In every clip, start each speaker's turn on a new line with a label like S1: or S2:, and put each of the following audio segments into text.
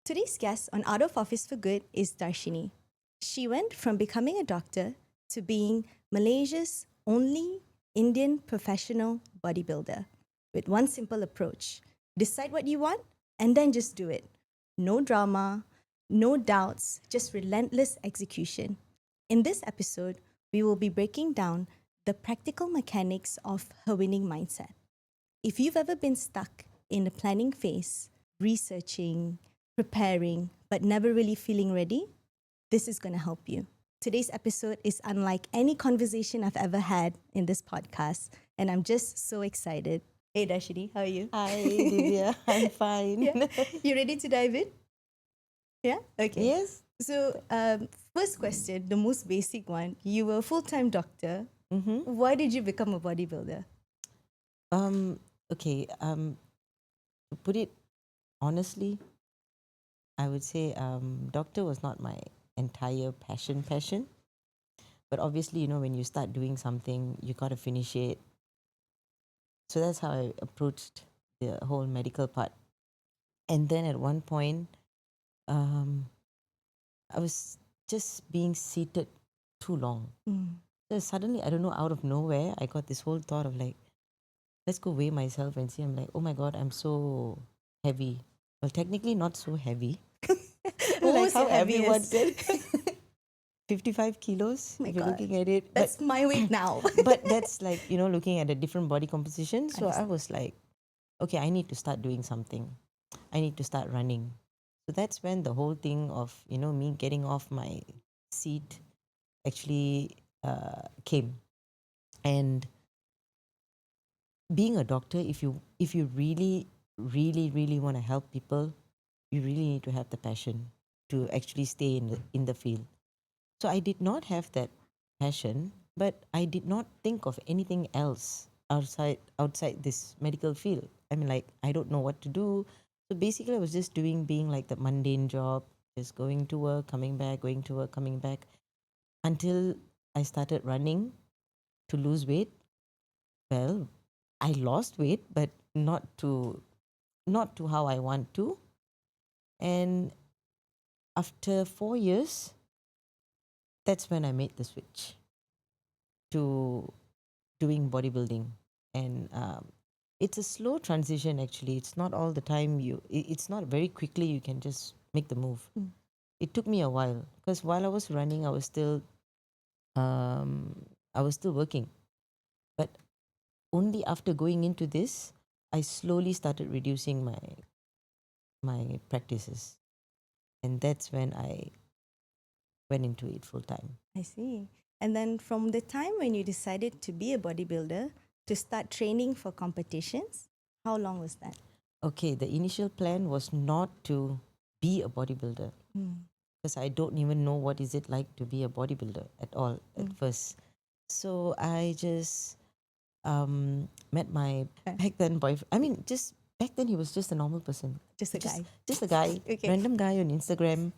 S1: Today's guest on Out of Office for Good is Darshini. She went from becoming a doctor to being Malaysia's only Indian professional bodybuilder with one simple approach: decide what you want and then just do it. No drama, no doubts, just relentless execution. In this episode, we will be breaking down the practical mechanics of her winning mindset. If you've ever been stuck in the planning phase, researching, preparing, but never really feeling ready, this is going to help you. Today's episode is unlike any conversation I've ever had in this podcast, and I'm just so excited. Hey Darshini, how are you?
S2: Hi, Divya. I'm fine.
S1: Yeah. You ready to dive in? Yeah? Okay.
S2: Yes.
S1: So, first question, the most basic one. You were a full-time doctor.
S2: Mm-hmm.
S1: Why did you become a bodybuilder?
S2: Okay. To put it honestly, I would say doctor was not my entire passion. But obviously, when you start doing something, you gotta finish it. So that's how I approached the whole medical part. And then at one point, um, I was just being seated too long. So suddenly, I don't know, out of nowhere, I got this whole thought of like, let's go weigh myself and see. I'm like, oh my God, I'm so heavy. Well, technically not so heavy. Like
S1: Who's
S2: how
S1: your
S2: everyone
S1: heaviest?
S2: said. 55 kilos,
S1: My
S2: if you're
S1: God.
S2: looking at it.
S1: That's my weight now.
S2: But that's like, looking at a different body composition. So I
S1: Understand.
S2: was like, okay, I need to start doing something. I need to start running. So that's when the whole thing of, me getting off my seat actually came. And being a doctor, if you really want to help people, you really need to have the passion to actually stay in the field. So I did not have that passion, but I did not think of anything else outside this medical field. I mean, like, I don't know what to do. So basically I was just being like the mundane job, just going to work, coming back, going to work, coming back, until I started running to lose weight. Well, I lost weight, but not to how I want to. And after 4 years, that's when I made the switch to doing bodybuilding. And it's a slow transition, actually. It's not all the time it's not very quickly you can just make the move. It took me a while because while I was running, um, I was still working. But only after going into this, I slowly started reducing my practices. And that's when I went into it full time.
S1: I see. And then from the time when you decided to be a bodybuilder to start training for competitions, how long was that?
S2: Okay, the initial plan was not to be a bodybuilder because I don't even know what is it like to be a bodybuilder at all at first. So I just met my back then boyfriend. I mean, just back then he was just a normal person,
S1: Just a guy.
S2: just a guy,
S1: Okay.
S2: random guy on Instagram,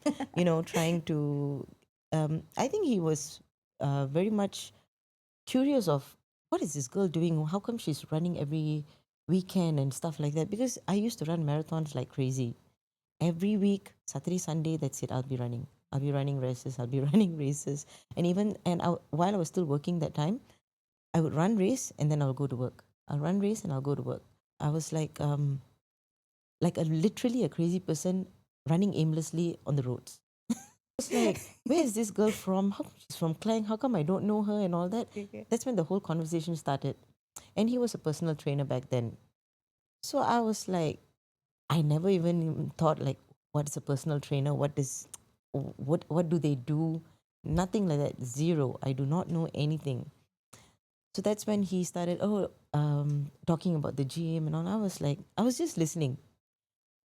S2: trying to. I think he was very much curious of what is this girl doing? How come she's running every weekend and stuff like that? Because I used to run marathons like crazy. Every week, Saturday, Sunday, that's it. I'll be running. I'll be running races. I'll be running races. And while I was still working that time, I would run race and then I'll go to work. I'll run race and I'll go to work. I was like literally a crazy person running aimlessly on the roads. Was like, where is this girl from? How come she's from Klang? How come I don't know her and all that?
S1: Okay.
S2: That's when the whole conversation started. And he was a personal trainer back then. So I was like, I never even thought like, what is a personal trainer? What do they do? Nothing like that. Zero. I do not know anything. So that's when he started talking about the gym and all. I was just listening,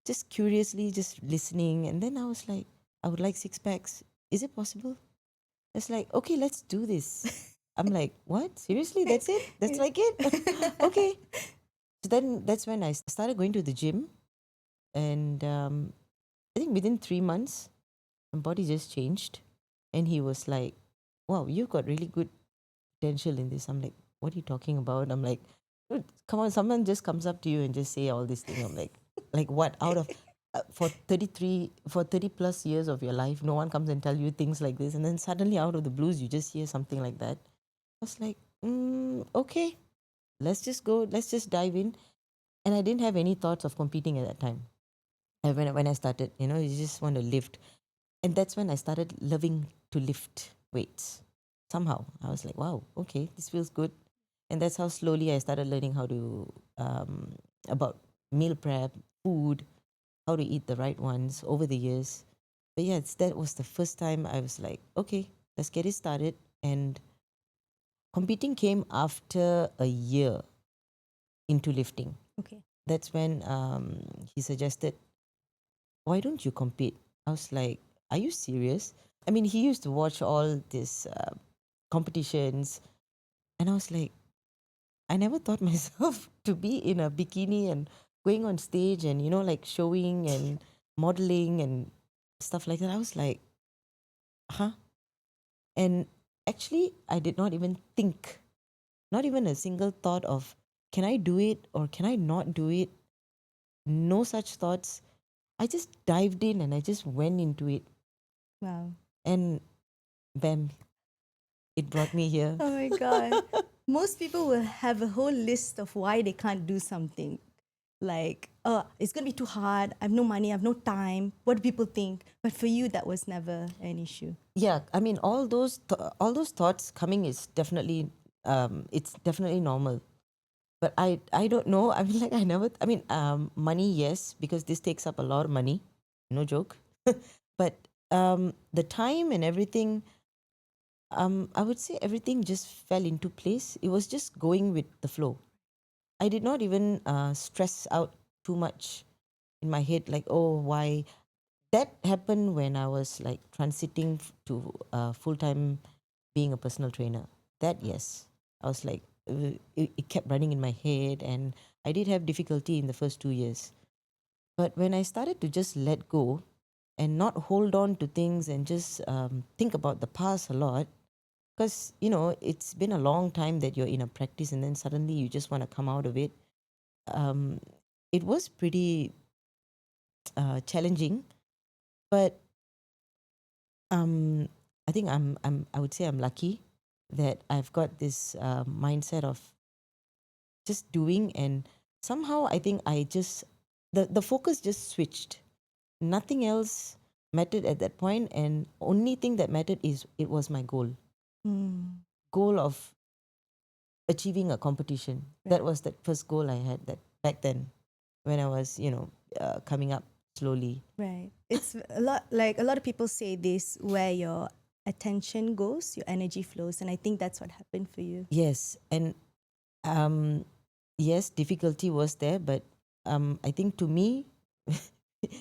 S2: just curiously, just listening. And then I was like, I would like six packs. Is it possible? It's like, okay, let's do this. I'm like, what? Seriously? That's it? That's like it? Okay. So then that's when I started going to the gym. And I think within 3 months, my body just changed. And he was like, wow, you've got really good potential in this. I'm like, what are you talking about? I'm like, dude, come on, someone just comes up to you and just say all these things. I'm like what? for 30 plus years of your life, no one comes and tell you things like this, and then suddenly out of the blues you just hear something like that. I was like, okay, let's just go, let's just dive in. And I didn't have any thoughts of competing at that time. And when I started, you just want to lift. And that's when I started loving to lift weights. Somehow I was like, wow, okay, this feels good. And that's how slowly I started learning how to about meal prep, food, how to eat the right ones over the years. But yeah, that was the first time I was like, okay, let's get it started. And competing came after a year into lifting.
S1: Okay.
S2: That's when he suggested, why don't you compete? I was like, are you serious? I mean, he used to watch all these competitions, and I was like, I never thought myself to be in a bikini and going on stage and, like showing and modeling and stuff like that. I was like, huh? And actually, I did not even think, not even a single thought of, can I do it or can I not do it? No such thoughts. I just dived in and I just went into it.
S1: Wow.
S2: And bam, it brought me here.
S1: Oh my God. Most people will have a whole list of why they can't do something. Like, oh, it's going to be too hard. I have no money. I have no time. What do people think? But for you, that was never an issue.
S2: Yeah, I mean, all those thoughts coming is definitely, it's definitely normal. But I don't know. I mean, like, I never. I mean, money, yes, because this takes up a lot of money. No joke. But the time and everything, I would say everything just fell into place. It was just going with the flow. I did not even stress out too much in my head, like, oh, why? That happened when I was like transiting to full time being a personal trainer. That, yes, I was like, it kept running in my head, and I did have difficulty in the first 2 years. But when I started to just let go and not hold on to things and just think about the past a lot, because it's been a long time that you're in a practice and then suddenly you just want to come out of it. um, it was pretty challenging, but um, I think I would say I'm lucky that I've got this mindset of just doing, and somehow I think I just the focus just switched. Nothing else mattered at that point, and only thing that mattered is it was my goal of achieving a competition.
S1: Right.
S2: That was that first goal I had that back then when I was coming up slowly.
S1: Right. It's a lot like a lot of people say this where your attention goes, your energy flows. And I think that's what happened for you.
S2: Yes, and um, yes, difficulty was there, but I think to me,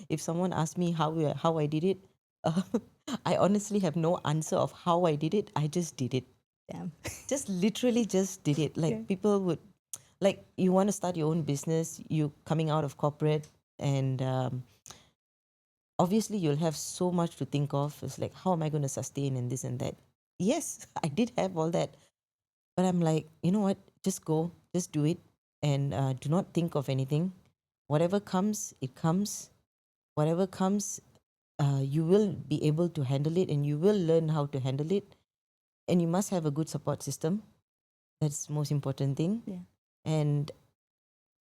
S2: if someone asked me how I did it, uh, I honestly have no answer of how I did it. I just did it.
S1: Damn.
S2: Just literally just did it.
S1: Yeah.
S2: Like people would, like you want to start your own business, you coming out of corporate, and obviously you'll have so much to think of. It's like, how am I going to sustain and this and that? Yes, I did have all that. But I'm like, you know what? Just go, just do it, and do not think of anything. Whatever comes, it comes. Whatever comes, you will be able to handle it, and you will learn how to handle it. And you must have a good support system. That's the most important thing.
S1: Yeah.
S2: And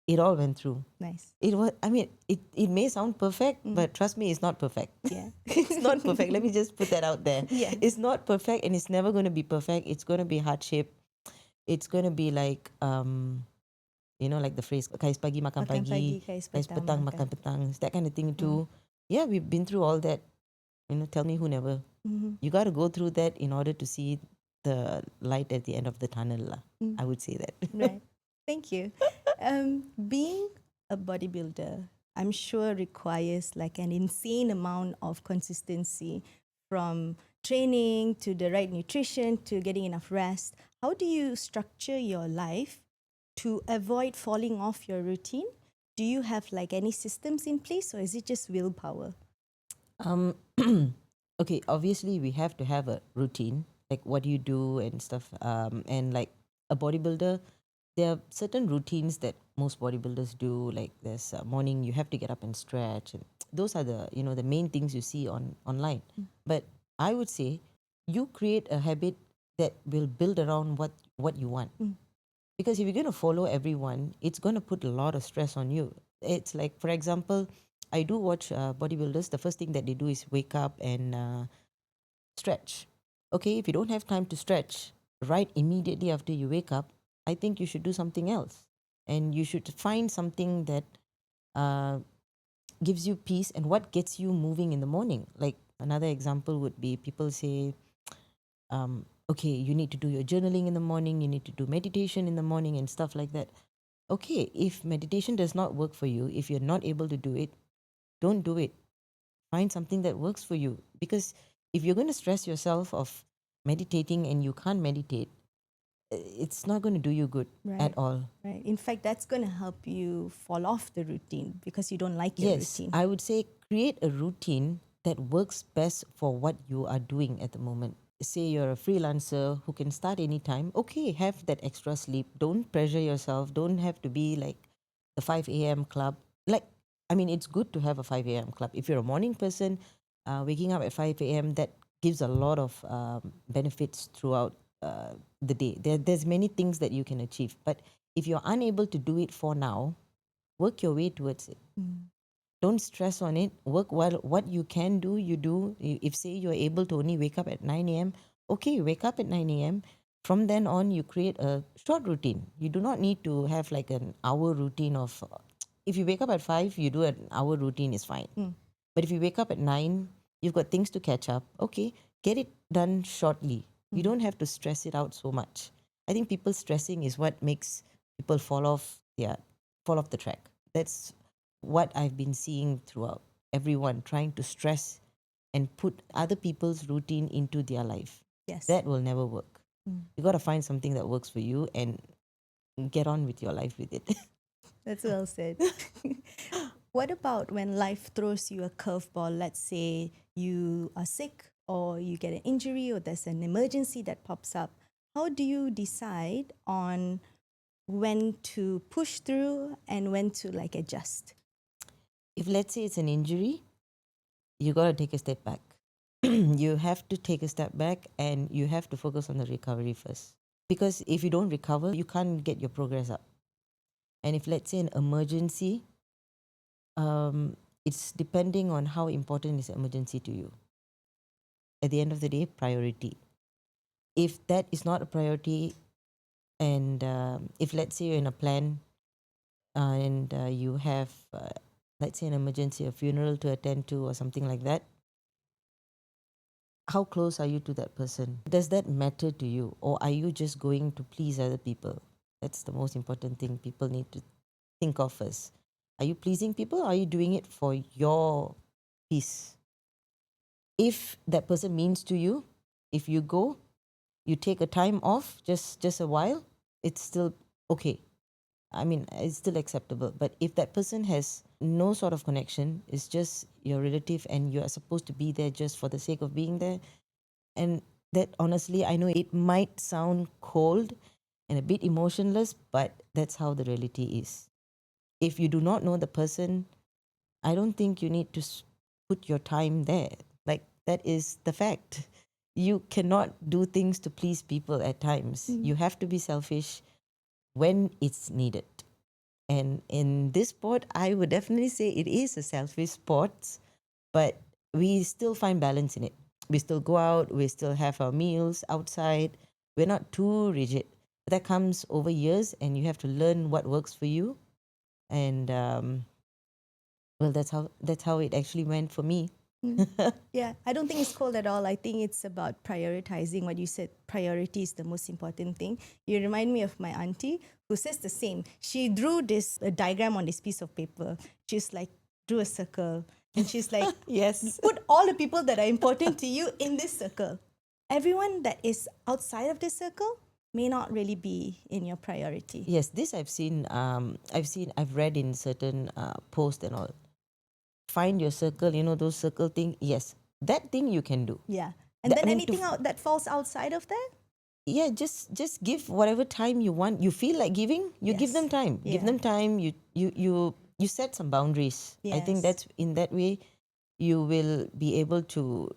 S2: it all went through.
S1: Nice.
S2: It was. I mean, it may sound perfect, but trust me, it's not perfect.
S1: Yeah.
S2: It's not perfect. Let me just put that out there.
S1: Yeah.
S2: It's not perfect, and it's never going to be perfect. It's going to be hardship. It's going to be like like the phrase kais pagi makan
S1: Makan
S2: pagi,
S1: pagi, kais
S2: kais
S1: petang
S2: petang
S1: makan.
S2: makan petang. It's that kind of thing too. Yeah, we've been through all that. Tell me who never. You got to go through that in order to see the light at the end of the tunnel lah. I would say that.
S1: Right. Thank you. Being a bodybuilder, I'm sure requires like an insane amount of consistency from training to the right nutrition to getting enough rest. How do you structure your life to avoid falling off your routine? Do you have like any systems in place or is it just willpower?
S2: Um, okay, obviously we have to have a routine, like what you do and stuff. And like a bodybuilder, there are certain routines that most bodybuilders do. Like there's morning you have to get up and stretch, and those are the the main things you see on online. But I would say you create a habit that will build around what you want. Because if you're going to follow everyone, it's going to put a lot of stress on you. It's like, for example, I do watch bodybuilders. The first thing that they do is wake up and stretch. Okay, if you don't have time to stretch right immediately after you wake up, I think you should do something else. And you should find something that uh, gives you peace and what gets you moving in the morning. Like another example would be people say, okay, you need to do your journaling in the morning, you need to do meditation in the morning and stuff like that. Okay, if meditation does not work for you, if you're not able to do it, don't do it. Find something that works for you. Because if you're going to stress yourself of meditating and you can't meditate, it's not going to do you good at
S1: Right.
S2: all.
S1: Right. In fact, that's going to help you fall off the routine because you don't like your
S2: Yes,
S1: routine.
S2: I would say create a routine that works best for what you are doing at the moment. Say you're a freelancer who can start anytime. Okay, have that extra sleep. Don't pressure yourself. Don't have to be like the 5 a.m. club. Like, I mean, it's good to have a 5 a.m. club. If you're a morning person, waking up at 5 a.m., that gives a lot of benefits throughout the day. There's many things that you can achieve. But if you're unable to do it for now, work your way towards it. Don't stress on it. Work while what you can do, you do. If say you're able to only wake up at 9 a.m., okay, wake up at 9 a.m. From then on, you create a short routine. You do not need to have like an hour routine of, if you wake up at 5, you do an hour routine is fine. But if you wake up at 9, you've got things to catch up. Okay, get it done shortly. You don't have to stress it out so much. I think people stressing is what makes people fall off the track. That's what I've been seeing throughout. Everyone trying to stress and put other people's routine into their life.
S1: Yes.
S2: That will never work. You got to find something that works for you and get on with your life with it.
S1: That's well said. What about when life throws you a curveball? Let's say you are sick or you get an injury or there's an emergency that pops up. How do you decide on when to push through and when to like adjust?
S2: If let's say it's an injury, you got to take a step back. You have to take a step back and you have to focus on the recovery first. Because if you don't recover, you can't get your progress up. And if let's say an emergency, it's depending on how important is emergency to you. At the end of the day, priority. If that is not a priority, and if let's say you're in a plan and you have, let's say, an emergency, a funeral to attend to, or something like that, how close are you to that person? Does that matter to you? Or are you just going to please other people? That's the most important thing people need to think of first. Are you pleasing people or are you doing it for your peace? If that person means to you, if you go, you take a time off, just a while, it's still okay. I mean, it's still acceptable. But if that person has no sort of connection, it's just your relative and you are supposed to be there just for the sake of being there, and that honestly, I know it might sound cold and a bit emotionless, but that's how the reality is. If you do not know the person, I don't think you need to put your time there. Like, that is the fact. You cannot do things to please people at times. You have to be selfish when it's needed. And in this sport, I would definitely say it is a selfish sport, but we still find balance in it. We still go out, we still have our meals outside. We're not too rigid. That comes over years, and you have to learn what works for you. And well, that's how it actually went for me.
S1: Yeah, I don't think it's cold at all. I think it's about prioritizing what you said. Priority is the most important thing. You remind me of my auntie who says the same. She drew this a diagram on this piece of paper. She's like, drew a circle. And she's like,
S2: Yes.
S1: put all the people that are important to you in this circle. Everyone that is outside of this circle may not really be in your priority.
S2: Yes, this I've seen. I've read in certain posts and all. Find your circle. Those circle thing. Yes, that thing you can do.
S1: Yeah. And then
S2: I mean,
S1: anything out that falls outside of that,
S2: yeah, just give whatever time you want. You feel like giving, you give them
S1: Yes.
S2: time. Give
S1: Yeah.
S2: them time. You set some boundaries. I think
S1: Yes.
S2: that's in that way you will be able to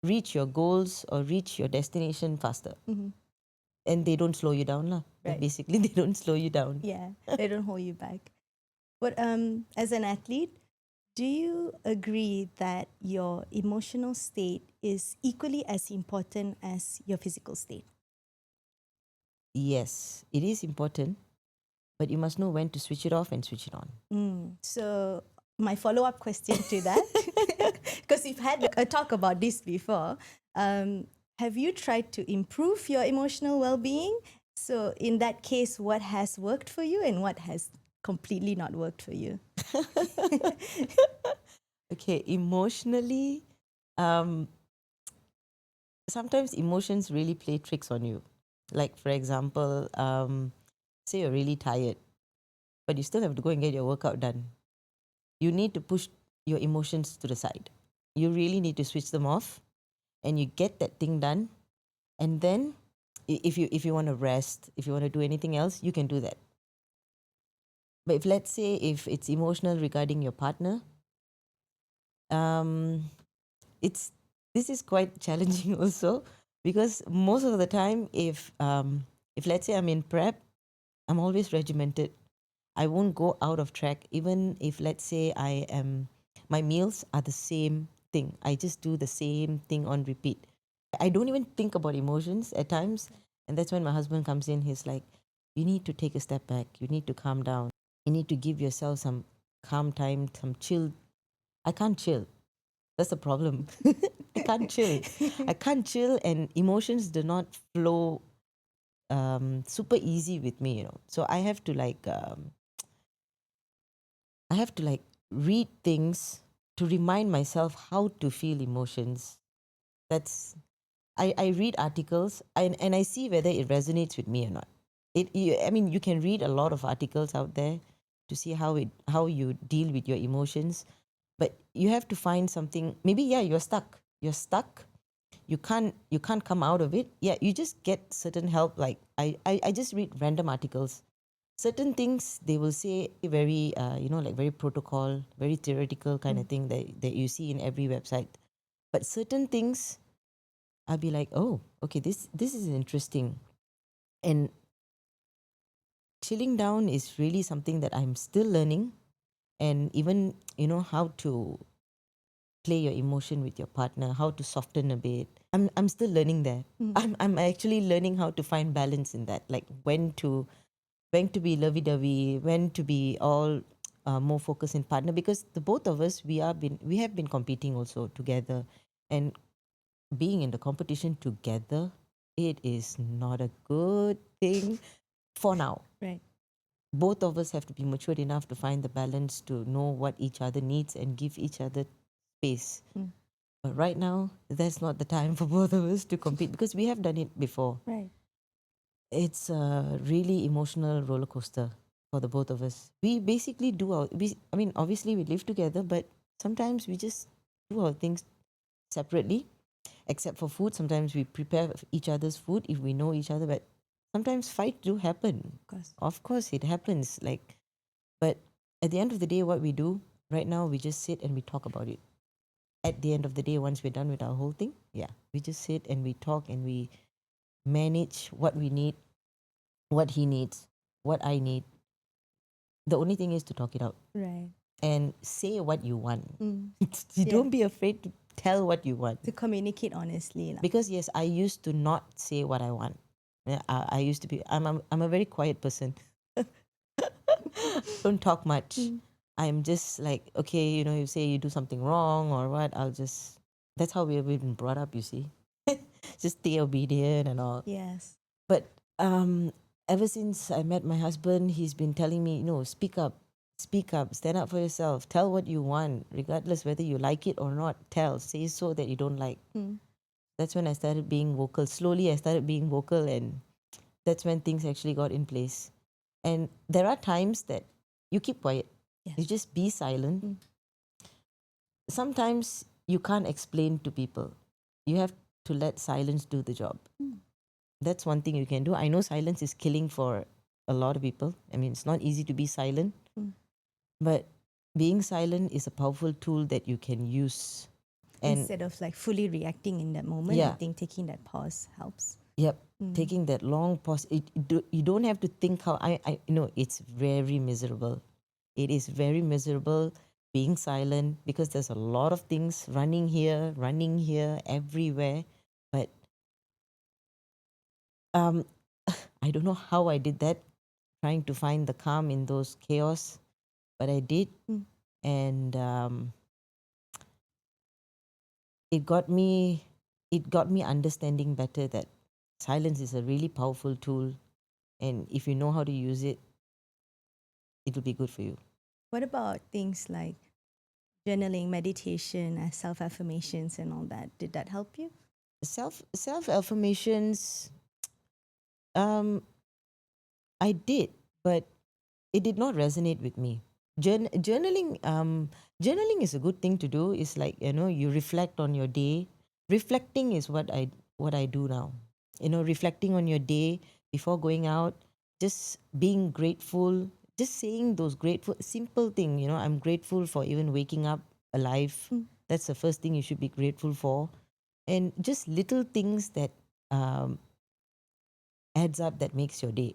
S2: reach your goals or reach your destination faster.
S1: Mhm.
S2: And they don't slow you down, lah.
S1: Right.
S2: Basically, they don't slow you down.
S1: Yeah. They don't hold you back. But as an athlete, do you agree that your emotional state is equally as important as your physical state?
S2: Yes, it is important, but you must know when to switch it off and switch it on.
S1: So my follow-up question to that, because we've had a talk about this before, have you tried to improve your emotional well-being? So in that case, what has worked for you and what has completely not worked for you?
S2: Okay, emotionally, um, sometimes emotions really play tricks on you. Like, for example, say you're really tired, but you still have to go and get your workout done. You need to push your emotions to the side. You really need to switch them off and you get that thing done. And then if you want to rest, if you want to do anything else, you can do that. But if let's say if it's emotional regarding your partner, um, it's this is quite challenging also because most of the time if let's say I'm in prep, I'm always regimented. I won't go out of track even if let's say my meals are the same thing. I just do the same thing on repeat. I don't even think about emotions at times. And that's when my husband comes in. He's like, you need to take a step back. You need to calm down. You need to give yourself some calm time, some chill. I can't chill. That's the problem. I can't chill. I can't chill, and emotions do not flow super easy with me, So I have to like read things to remind myself how to feel emotions. That's I read articles and I see whether it resonates with me or not. I mean, you can read a lot of articles out there to see how you deal with your emotions, but you have to find something. Maybe yeah, you're stuck. You're stuck. You can't come out of it. Yeah, you just get certain help. Like I just read random articles. Certain things they will say very like very protocol, very theoretical kind of thing that you see in every website. But certain things I'll be like, oh, okay, this is interesting. And chilling down is really something that I'm still learning. And even, how to play your emotion with your partner, how to soften a bit. I'm still learning there. I'm actually learning how to find balance in that. Like when to be lovey dovey, when to be all more focused in partner, because the both of us we have been competing also together, and being in the competition together, it is not a good thing for now.
S1: Right.
S2: Both of us have to be matured enough to find the balance to know what each other needs and give each other space. But right now, that's not the time for both of us to compete because we have done it before.
S1: Right.
S2: It's a really emotional roller coaster for the both of us. We basically I mean, obviously we live together, but sometimes we just do our things separately, except for food. Sometimes we prepare each other's food if we know each other, but sometimes fight do happen.
S1: Of course.
S2: Of course, it happens. But at the end of the day, what we do right now, we just sit and we talk about it. At the end of the day, once we're done with our whole thing, yeah, we just sit and we talk and we manage what we need, what he needs, what I need. The only thing is to talk it out
S1: Right.
S2: and say what you want. You
S1: Yeah.
S2: don't be afraid to tell what you want.
S1: To communicate honestly. Lah.
S2: Because yes, I used to not say what I want. Yeah, I used to be. I'm a very quiet person. Don't talk much. I'm just like, okay, you say you do something wrong or what, I'll just. That's how we've been brought up. You see, just stay obedient and all.
S1: Yes.
S2: But ever since I met my husband, he's been telling me, speak up, stand up for yourself, tell what you want, regardless whether you like it or not. Tell, say so that you don't like. That's when I started being vocal. Slowly, I started being vocal, and that's when things actually got in place. And there are times that you keep quiet, you
S1: Yes.
S2: just be silent. Sometimes you can't explain to people, you have to let silence do the job. That's one thing you can do. I know silence is killing for a lot of people. I mean, it's not easy to be silent, but being silent is a powerful tool that you can use. And
S1: Instead of like fully reacting in that moment, I
S2: yeah,
S1: think taking that pause helps.
S2: yep, taking that long pause. You don't have to think how I you know it's very miserable. It is very miserable being silent because there's a lot of things running here, everywhere. But um, I don't know how I did that, trying to find the calm in those chaos, but I did, and it got me it got me understanding better that silence is a really powerful tool, and if you know how to use it, it'll be good for you.
S1: What about things like journaling, meditation, self affirmations, and all that? Did that help you?
S2: Self affirmations, um I did, but it did not resonate with me. Journaling is a good thing to do. It's like, you reflect on your day. Reflecting is what I do now. Reflecting on your day before going out, just being grateful, just saying those grateful simple thing. I'm grateful for even waking up alive. That's the first thing you should be grateful for, and just little things that um, adds up, that makes your day.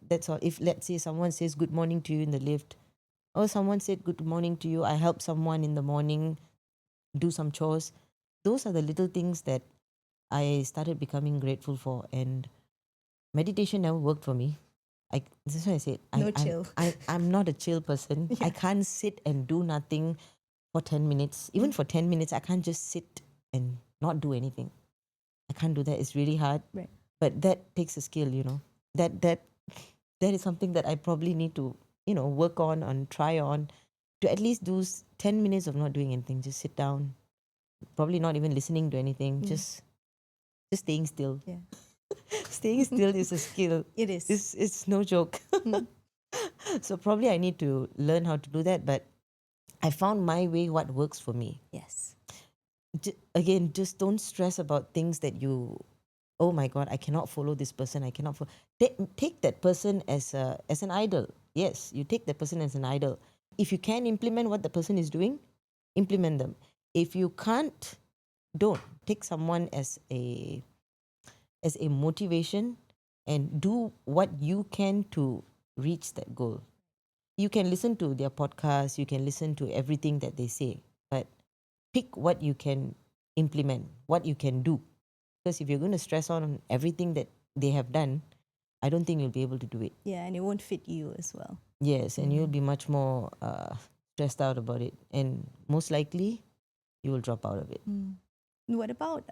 S2: That's all. If let's say someone says good morning to you in the lift, or someone said good morning to you, I help someone in the morning do some chores. Those are the little things that I started becoming grateful for. And meditation never worked for me. That's why I said
S1: No chill.
S2: I'm not a chill person. I
S1: Yeah.
S2: can't sit and do nothing for 10 minutes. Even for 10 minutes, I can't just sit and not do anything. I can't do that. It's really hard.
S1: Right.
S2: But that takes a skill. That that is something that I probably need to, work on and try on, to at least do 10 minutes of not doing anything. Just sit down, probably not even listening to anything, just staying still.
S1: Yeah.
S2: Staying still is a skill.
S1: It is.
S2: It's no joke. So probably I need to learn how to do that, but I found my way, what works for me.
S1: Yes.
S2: Again, just don't stress about things that oh my god, I cannot follow this person, I cannot follow. Take that person as an idol. Yes, you take that person as an idol. If you can implement what the person is doing, implement them. If you can't, don't. Take someone as a motivation, and do what you can to reach that goal. You can listen to their podcast, you can listen to everything that they say, but pick what you can implement, what you can do. Because if you're going to stress on everything that they have done, I don't think you'll be able to do it.
S1: Yeah, and it won't fit you as well.
S2: Yes, and you'll be much more stressed out about it. And most likely, you will drop out of it.
S1: What about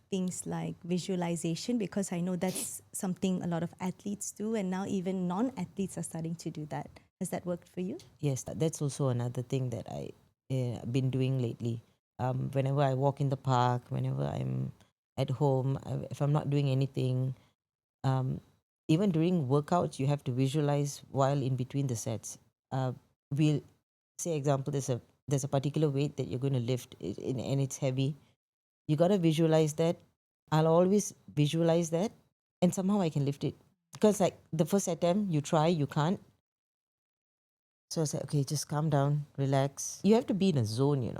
S1: things like visualization? Because I know that's something a lot of athletes do, and now even non athletes are starting to do that. Has that worked for you?
S2: Yes, that's also another thing that I've been doing lately. Whenever I walk in the park, whenever I'm at home, if I'm not doing anything, um, even during workouts, you have to visualize while in between the sets. We'll say, example, there's a particular weight that you're going to lift, and it's heavy. You got to visualize that. I'll always visualize that, and somehow I can lift it. Because like the first attempt, you try, you can't. So I said, okay, just calm down, relax. You have to be in a zone.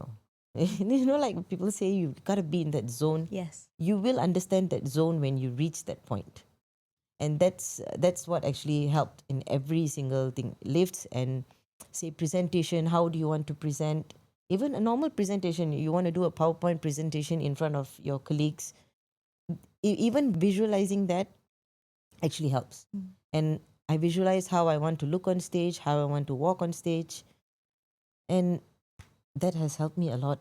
S2: Like people say, you gotta be in that zone.
S1: Yes.
S2: You will understand that zone when you reach that point. And that's what actually helped in every single thing. Lifts and say presentation. How do you want to present? Even a normal presentation, you want to do a PowerPoint presentation in front of your colleagues. Even visualizing that actually helps. And I visualize how I want to look on stage, how I want to walk on stage, and that has helped me a lot.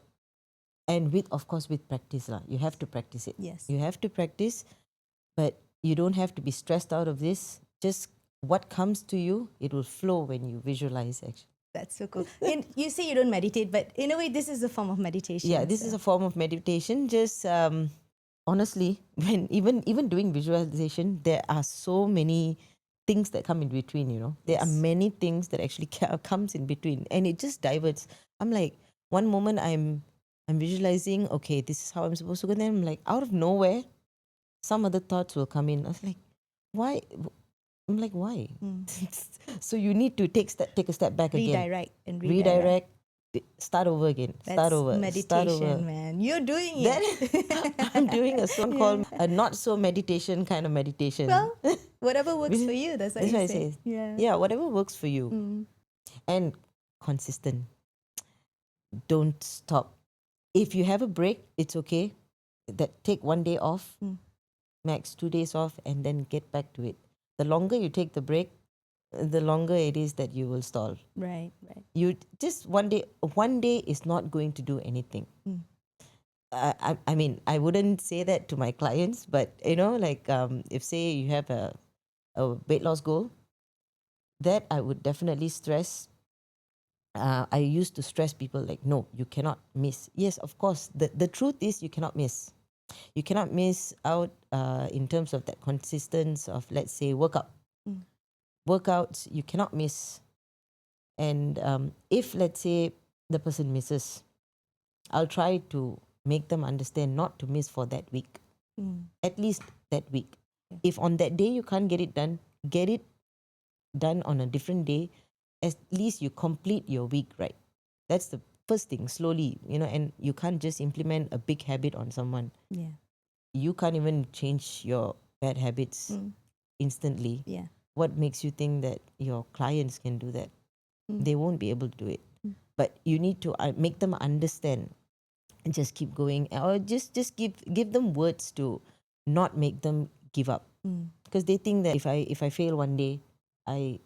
S2: And of course, with practice, lah, you have to practice it.
S1: Yes.
S2: You have to practice, but you don't have to be stressed out of this. Just what comes to you, it will flow when you visualize. Actually,
S1: That's so cool. And you say you don't meditate, but in a way, this is a form of meditation.
S2: yeah, this is a form of meditation. Just honestly, when even doing visualization, there are so many things that come in between. There are
S1: Yes.
S2: many things that actually comes in between, and it just diverts. I'm like, one moment I'm visualizing, okay, this is how I'm supposed to go. Then I'm like, out of nowhere, some other thoughts will come in. I was like, why? I'm like, why? So you need to take a step back again.
S1: Redirect and
S2: Redirect. Start over again.
S1: That's
S2: Start over. Start over.
S1: meditation, man. You're doing
S2: Then
S1: it.
S2: I'm doing a song
S1: Yeah.
S2: called a not so meditation kind of meditation.
S1: Well, whatever works for
S2: Really?
S1: you. That's what
S2: That's
S1: you
S2: what I
S1: say.
S2: say.
S1: Yeah.
S2: Yeah, whatever works for you. And consistent. Don't stop. If you have a break, it's okay. That take 1 day off, max 2 days off, and then get back to it. The longer you take the break, the longer it is that you will stall.
S1: Right.
S2: You just 1 day is not going to do anything. I mean, I wouldn't say that to my clients, but like if say you have a weight loss goal, that I would definitely stress. I used to stress people like, no, you cannot miss. Yes, of course. The truth is you cannot miss. You cannot miss out in terms of that consistency of, let's say, workout. Workouts, you cannot miss. And if, let's say, the person misses, I'll try to make them understand not to miss for that week. At least that week. If on that day you can't get it done on a different day, at least you complete your week, right? That's the first thing, slowly, and you can't just implement a big habit on someone.
S1: Yeah.
S2: You can't even change your bad habits instantly.
S1: Yeah.
S2: What makes you think that your clients can do that? They won't be able to do it. But you need to make them understand and just keep going, or just give them words to not make them give up, because they think that if I fail one day, I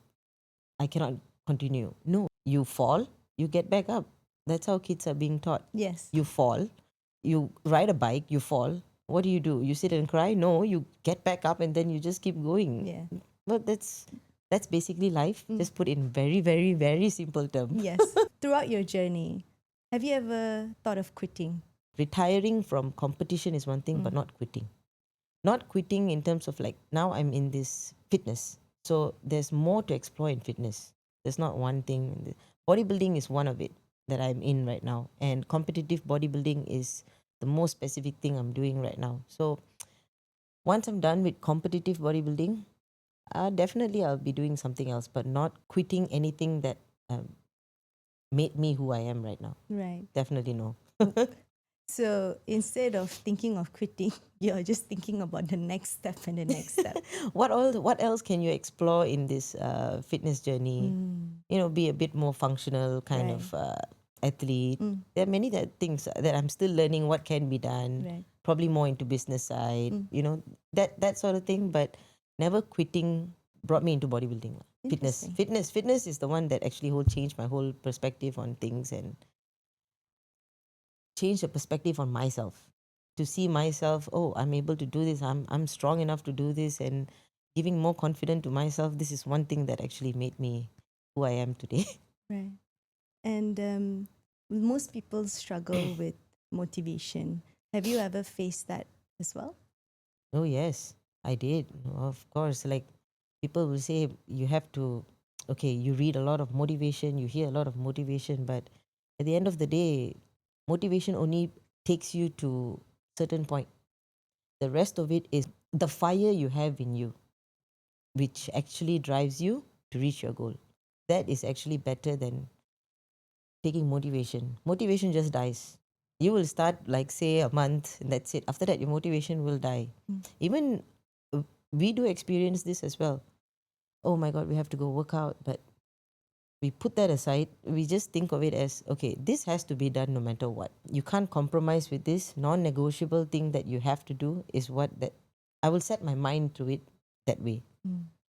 S2: cannot continue. No, you fall, you get back up. That's how kids are being taught.
S1: Yes.
S2: You fall, you ride a bike, you fall. What do? You sit and cry? No, you get back up and then you just keep going.
S1: Yeah.
S2: But that's basically life. Just put in very, very, very simple terms.
S1: Yes. Throughout your journey, have you ever thought of quitting?
S2: Retiring from competition is one thing, but not quitting. Not quitting in terms of like, now I'm in this fitness. So there's more to explore in fitness. There's not one thing. Bodybuilding is one of it that I'm in right now. And competitive bodybuilding is the most specific thing I'm doing right now. So once I'm done with competitive bodybuilding, definitely I'll be doing something else, but not quitting anything that made me who I am right now.
S1: Right.
S2: Definitely no.
S1: So instead of thinking of quitting, you're just thinking about the next step and the next step.
S2: What else can you explore in this fitness journey? Be a bit more functional kind
S1: Right.
S2: of athlete. There are many things that I'm still learning what can be done.
S1: Right.
S2: Probably more into business side, that sort of thing. But never quitting brought me into bodybuilding. Fitness is the one that actually changed my whole perspective on things and changed the perspective on myself. To see myself, oh, I'm able to do this. I'm strong enough to do this, and giving more confidence to myself. This is one thing that actually made me who I am today.
S1: Right. And most people struggle with motivation. Have you ever faced that as well?
S2: Oh yes, I did. Of course, like people will say you have to. Okay, you read a lot of motivation, you hear a lot of motivation, but at the end of the day, motivation only takes you to certain point. The rest of it is the fire you have in you, which actually drives you to reach your goal. That is actually better than taking motivation. Motivation just dies. You will start like say a month and that's it. After that, your motivation will die. Even we do experience this as well. Oh my God, we have to go work out, but we put that aside. We just think of it as, okay, this has to be done no matter what. You can't compromise with this non-negotiable thing that you have to do is what that I will set my mind to it that way.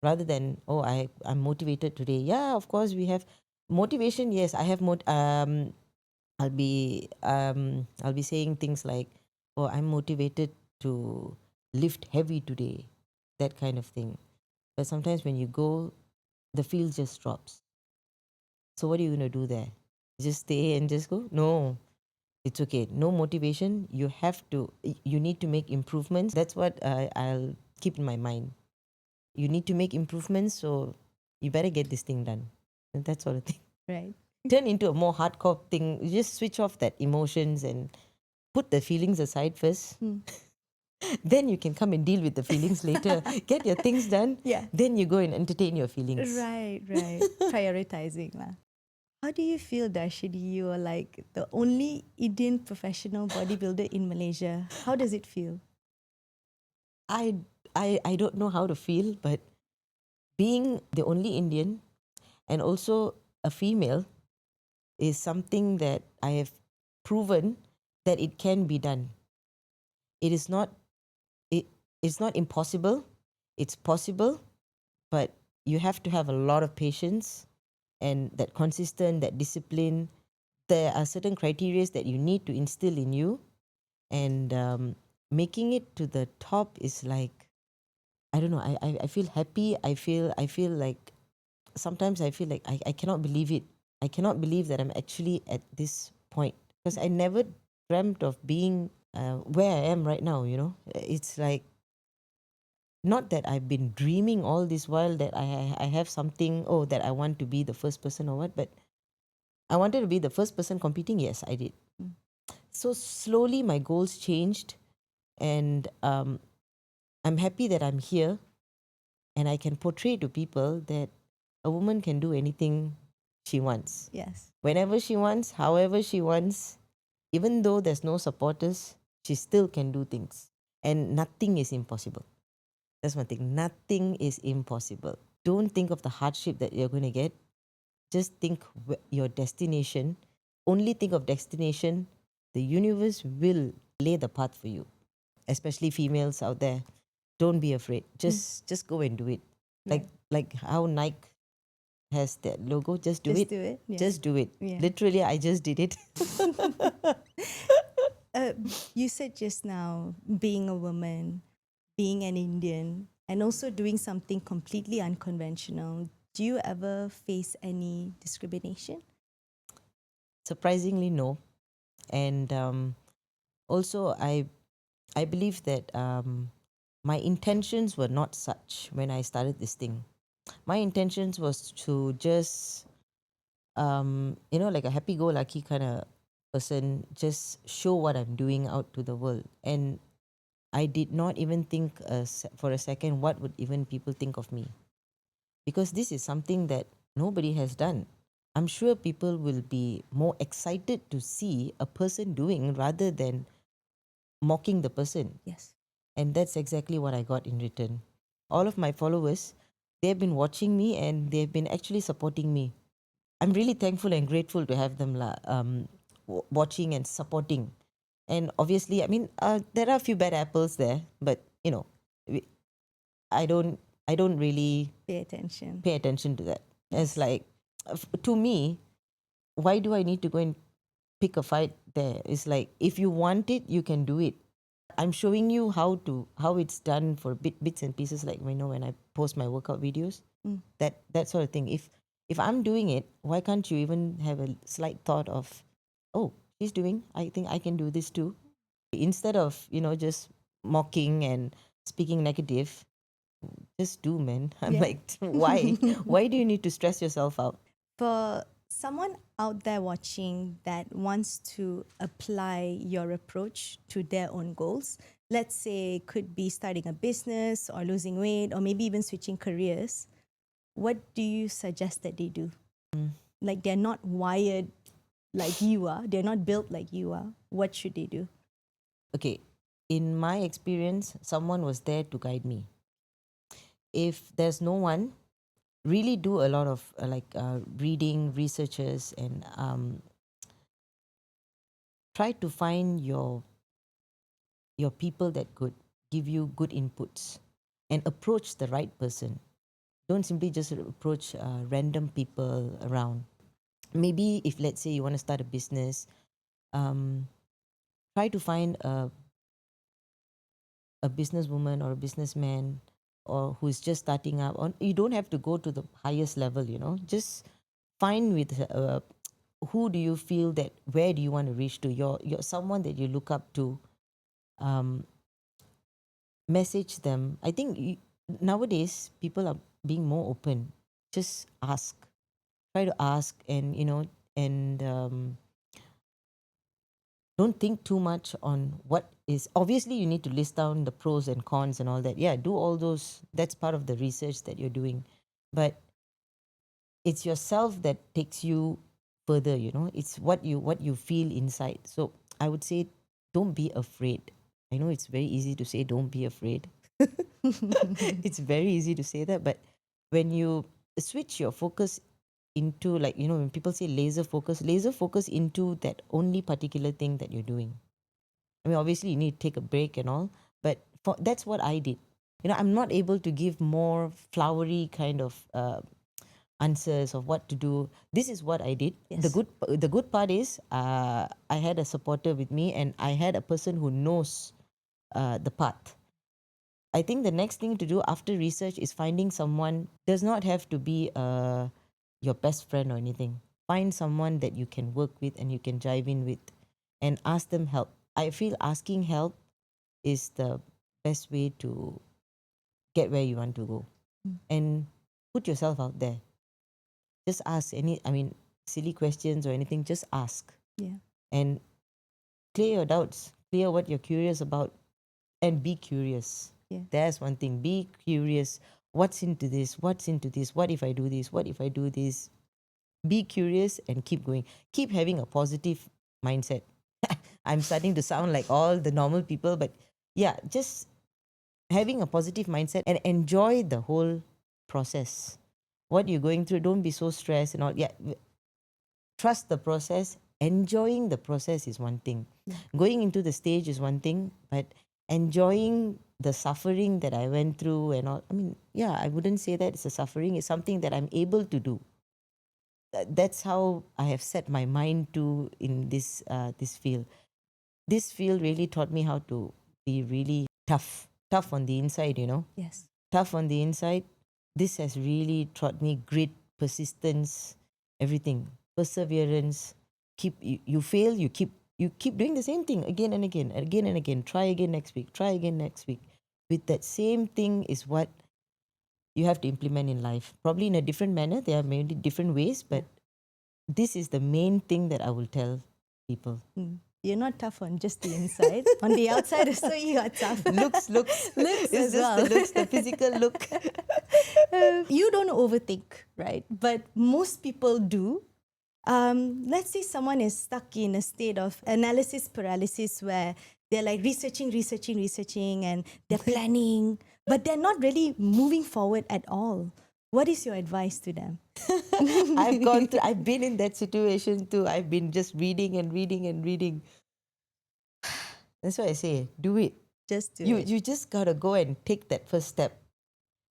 S2: Rather than, oh, I'm motivated today. Yeah, of course we have motivation. Yes, I have I'll be saying things like, oh, I'm motivated to lift heavy today, that kind of thing. But sometimes when you go, the field just drops. So what are you gonna do there? Just stay and just go? No, it's okay. No motivation. You need to make improvements. That's what I'll keep in my mind. You need to make improvements, so you better get this thing done. And that sort of thing.
S1: Right.
S2: Turn into a more hardcore thing. You just switch off that emotions and put the feelings aside first. Then you can come and deal with the feelings later. Get your things done.
S1: Yeah.
S2: Then you go and entertain your feelings.
S1: Right, right. Prioritizing lah. How do you feel, Darshini? You are like the only Indian professional bodybuilder in Malaysia. How does it feel?
S2: I, I don't know how to feel, but being the only Indian and also a female is something that I have proven that it can be done. It is not it, it's not impossible. It's possible, but you have to have a lot of patience and that consistent, that discipline. There are certain criteria that you need to instill in you, and making it to the top is like, I don't know. I feel happy. I feel like sometimes I feel like I cannot believe it. I cannot believe that I'm actually at this point because I never dreamt of being where I am right now. It's like not that I've been dreaming all this while that I have something, oh, that I want to be the first person or what, but I wanted to be the first person competing. Yes, I did.
S1: Mm.
S2: So slowly my goals changed, and I'm happy that I'm here and I can portray to people that a woman can do anything she wants,
S1: Yes.
S2: whenever she wants, however she wants. Even though there's no supporters, she still can do things, and nothing is impossible. That's one thing. Nothing is impossible. Don't think of the hardship that you're going to get. Just think your destination. Only think of destination. The universe will lay the path for you. Especially females out there, don't be afraid. Just go and do it. Like
S1: Right.
S2: like how Nike has that logo. Just do
S1: Just
S2: it.
S1: do it. Yeah.
S2: Just do it.
S1: Yeah.
S2: Literally, I just did it.
S1: You said just now being a woman, being an Indian, and also doing something completely unconventional. Do you ever face any discrimination?
S2: Surprisingly, no. And also, I believe that my intentions were not such when I started this thing. My intentions was to just like a happy-go-lucky kind of person, just show what I'm doing out to the world. And I did not even think for a second what would even people think of me, because this is something that nobody has done. I'm sure people will be more excited to see a person doing rather than mocking the person.
S1: Yes.
S2: And that's exactly what I got in return. All of my followers, they've been watching me and they've been actually supporting me. I'm really thankful and grateful to have them watching and supporting. And obviously, I mean, there are a few bad apples there, but we- I don't, I don't really
S1: Pay attention.
S2: pay attention to that. It's
S1: Yes.
S2: like, to me, why do I need to go and pick a fight there? It's like, if you want it, you can do it. I'm showing you how it's done for bits and pieces, like when I post my workout videos,
S1: Mm.
S2: that sort of thing. If I'm doing it, why can't you even have a slight thought of, oh, she's doing, I think I can do this too, instead of just mocking and speaking negative. Just do, man. I'm
S1: Yeah.
S2: like, why do you need to stress yourself out?
S1: For someone out there watching that wants to apply your approach to their own goals, let's say it could be starting a business or losing weight or maybe even switching careers, what do you suggest that they do?
S2: Mm.
S1: Like they're not wired like you are, they're not built like you are. What should they do?
S2: Okay, in my experience, someone was there to guide me. If there's no one, really do a lot of reading, researches, and try to find your people that could give you good inputs and approach the right person. Don't simply just approach random people around. Maybe if, let's say, you want to start a business, um, try to find a businesswoman or a businessman, or who's just starting up. Or you don't have to go to the highest level. Just find with who do you feel that, where do you want to reach to, your someone that you look up to. um, Message them. I think nowadays people are being more open. Just ask, try to ask, and and don't think too much on what is. Obviously, you need to list down the pros and cons and all that. Yeah, do all those. That's part of the research that you're doing. But it's yourself that takes you further, you know. It's what you feel inside. So I would say don't be afraid. I know it's very easy to say don't be afraid. It's very easy to say that, but when you switch your focus into, like, you know, when people say laser focus into that only particular thing that you're doing. I mean, obviously you need to take a break and all, but that's what I did. You know, I'm not able to give more flowery kind of answers of what to do. This is what I did. The
S1: Yes.
S2: good part is I had a supporter with me, and I had a person who knows the path. I think the next thing to do after research is finding someone. Does not have to be your best friend or anything. Find someone that you can work with and you can jive in with, and ask them help. I feel asking help is the best way to get where you want to go.
S1: Mm.
S2: And put yourself out there. Just ask I mean, silly questions or anything, just ask.
S1: Yeah.
S2: And clear your doubts, clear what you're curious about, and be curious.
S1: Yeah.
S2: That's one thing. Be curious. What's into this? What's into this? What if I do this? What if I do this? Be curious and keep going. Keep having a positive mindset. I'm starting to sound like all the normal people, but yeah, just having a positive mindset and enjoy the whole process. What you're going through, don't be so stressed and all. Yeah, trust the process. Enjoying the process is one thing.
S1: Yeah.
S2: Going into the stage is one thing, but enjoying the suffering that I went through and all. I mean, yeah, I wouldn't say that it's a suffering. It's something that I'm able to do. That's how I have set my mind to in this field. This field really taught me how to be really tough on the inside. You know,
S1: Yes.
S2: tough on the inside. This has really taught me grit, persistence, everything, perseverance. You fail, you keep doing the same thing again and again, again and again. Try again next week. Try again next week. With that same thing is what you have to implement in life. Probably in a different manner. There are maybe different ways, but this is the main thing that I will tell people.
S1: Mm. You're not tough on just the inside. On the outside, so you are tough.
S2: Looks.
S1: Looks
S2: It's
S1: as
S2: just
S1: well.
S2: the looks, the physical look.
S1: You don't overthink, right? But most people do. Let's say someone is stuck in a state of analysis paralysis where they're like researching, and they're planning, but they're not really moving forward at all. What is your advice to them?
S2: I've been in that situation too. I've been just reading and reading and reading. That's why I say, do it.
S1: Just do
S2: You
S1: it.
S2: you just gotta go and take that first step.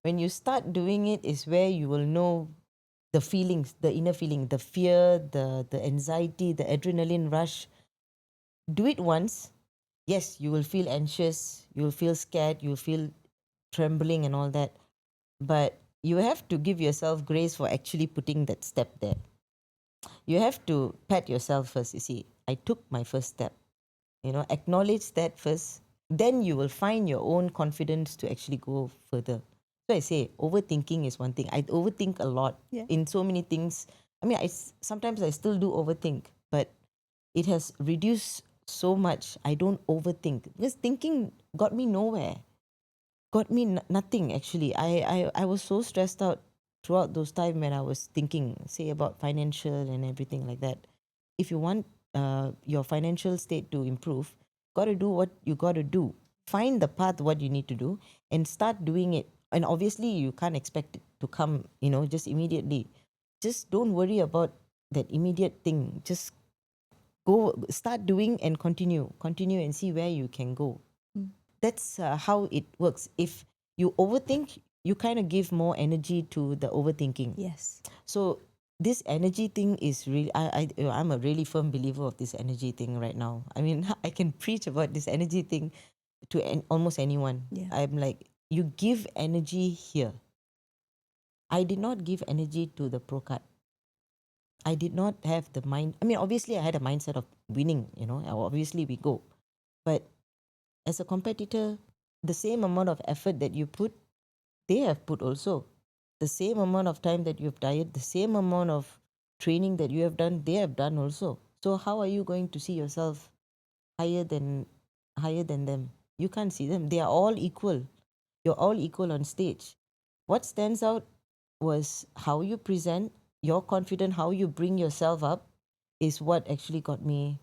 S2: When you start doing it is where you will know the feelings, the inner feeling, the fear, the anxiety, the adrenaline rush. Do it once. Yes, you will feel anxious, you will feel scared, you will feel trembling and all that. But you have to give yourself grace for actually putting that step there. You have to pat yourself first. You see, I took my first step. You know, acknowledge that first. Then you will find your own confidence to actually go further. So I say, overthinking is one thing. I overthink a lot
S1: Yeah.
S2: in so many things. I mean, sometimes I still do overthink, but it has reduced so much. I don't overthink because thinking got me nowhere, got me nothing actually. I was so stressed out throughout those time when I was thinking, say, about financial and everything like that. If you want your financial state to improve, got to do what you got to do. Find the path what you need to do and start doing it. And obviously you can't expect it to come, you know, just immediately. Just don't worry about that immediate thing. Just go, start doing and continue and see where you can go.
S1: Mm.
S2: That's how it works. If you overthink, you kind of give more energy to the overthinking.
S1: Yes.
S2: So this energy thing is really, I'm a really firm believer of this energy thing right now. I mean, I can preach about this energy thing to almost anyone.
S1: Yeah.
S2: I'm like, you give energy here. I did not give energy to the pro card. I did not have the mind. I mean, obviously, I had a mindset of winning, you know, obviously we go. But as a competitor, the same amount of effort that you put, they have put also. The same amount of time that you have diet, the same amount of training that you have done, they have done also. So how are you going to see yourself higher than them. You can't see them. They are all equal. You're all equal on stage. What stands out was how you present, your confidence, how you bring yourself up is what actually got me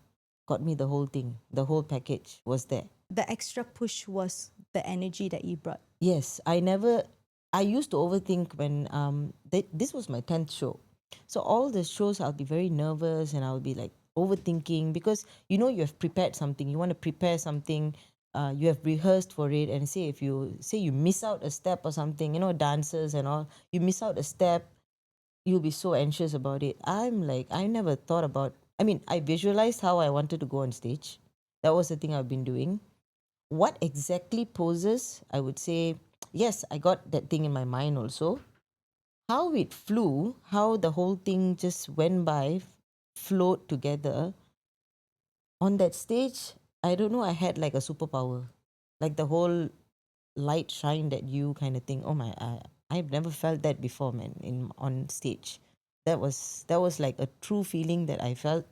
S2: the whole thing. The whole package was there.
S1: The extra push was the energy that you brought.
S2: Yes, I used to overthink when this was my 10th show. So all the shows I'll be very nervous and I'll be like overthinking because you have prepared something. You want to prepare something. You have rehearsed for it, and say if you say you miss out a step or something, dancers and all, you miss out a step, you'll be so anxious about it. I'm like, I never thought about. I mean, I visualized how I wanted to go on stage. That was the thing I've been doing. What exactly poses, I would say, yes, I got that thing in my mind also. How it flew, how the whole thing just went by, flowed together on that stage. I don't know, I had like a superpower, like the whole light shined at you kind of thing. Oh my, I've never felt that before, man, in on stage. That was like a true feeling that I felt,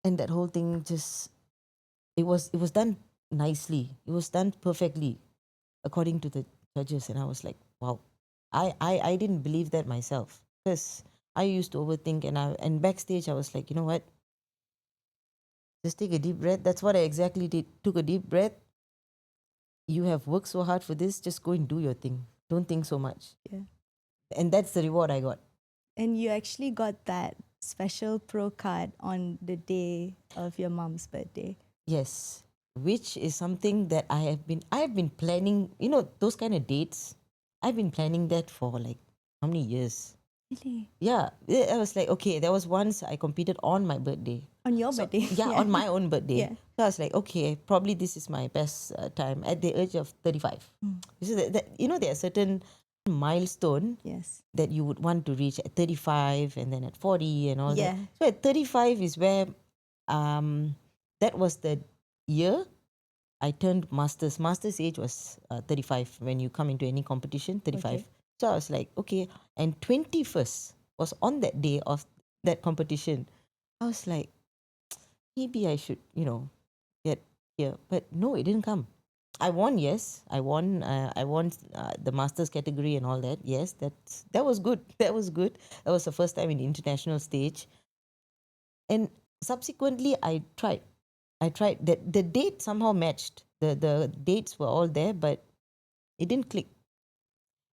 S2: and that whole thing just, it was done nicely. It was done perfectly according to the judges, and I was like, wow. I didn't believe that myself because I used to overthink, and backstage I was like, you know what? Just take a deep breath. That's what I exactly did. Took a deep breath. You have worked so hard for this. Just go and do your thing. Don't think so much.
S1: Yeah.
S2: And that's the reward I got.
S1: And you actually got that special pro card on the day of your mom's birthday.
S2: Yes, which is something that I have been planning, those kind of dates. I've been planning that for like how many years?
S1: Really?
S2: Yeah, I was like, okay, there was once I competed on my birthday.
S1: On your
S2: So,
S1: birthday?
S2: yeah, on my own birthday.
S1: Yeah.
S2: So I was like, okay, probably this is my best time at the age of 35. So there are certain milestone
S1: Yes.
S2: that you would want to reach at 35 and then at 40 and all that.
S1: Yeah.
S2: So at 35 is where that was the year I turned masters. Masters age was 35 when you come into any competition, 35.
S1: Okay.
S2: So I was like, okay. And 21st was on that day of that competition. I was like, maybe I should, get here. But no, it didn't come. I won, yes. I won the masters category and all that. Yes, that was good. That was good. That was the first time in the international stage. And subsequently, I tried that the date somehow matched. The dates were all there, but it didn't click.